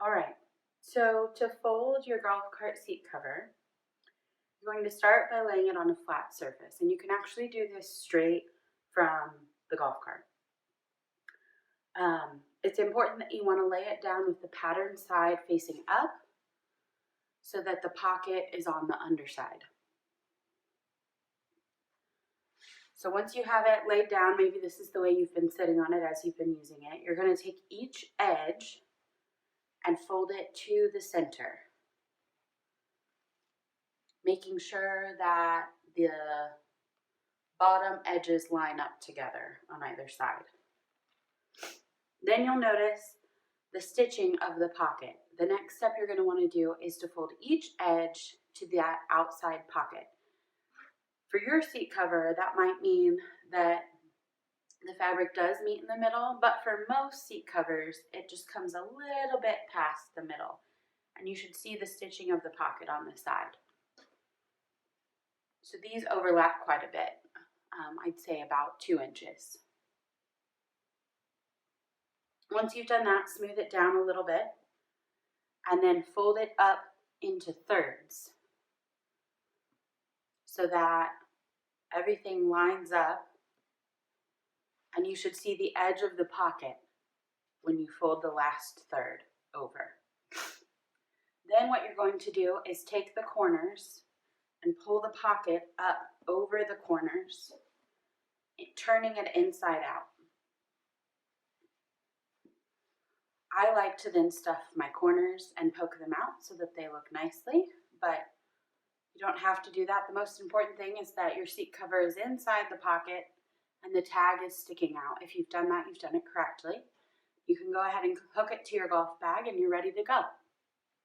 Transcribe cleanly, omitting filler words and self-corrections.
All right, so to fold your golf cart seat cover, you're going to start by laying it on a flat surface, and you can actually do this straight from the golf cart. It's important that you want to lay it down with the pattern side facing up so that the pocket is on the underside. So once you have it laid down, maybe this is the way you've been sitting on it as you've been using it, you're going to take each edge and fold it to the center, making sure that the bottom edges line up together on either side. Then you'll notice the stitching of the pocket. The next step you're going to want to do is to fold each edge to that outside pocket. For your seat cover, that might mean that the fabric does meet in the middle, but for most seat covers, it just comes a little bit past the middle. And you should see the stitching of the pocket on the side. So these overlap quite a bit. I'd say about 2 inches. Once you've done that, smooth it down a little bit and then fold it up into thirds so that everything lines up and you should see the edge of the pocket when you fold the last third over. Then what you're going to do is take the corners and pull the pocket up over the corners, turning it inside out. I like to then stuff my corners and poke them out so that they look nicely, but you don't have to do that. The most important thing is that your seat cover is inside the pocket and the tag is sticking out. If you've done that, you've done it correctly. You can go ahead and hook it to your golf bag and you're ready to go.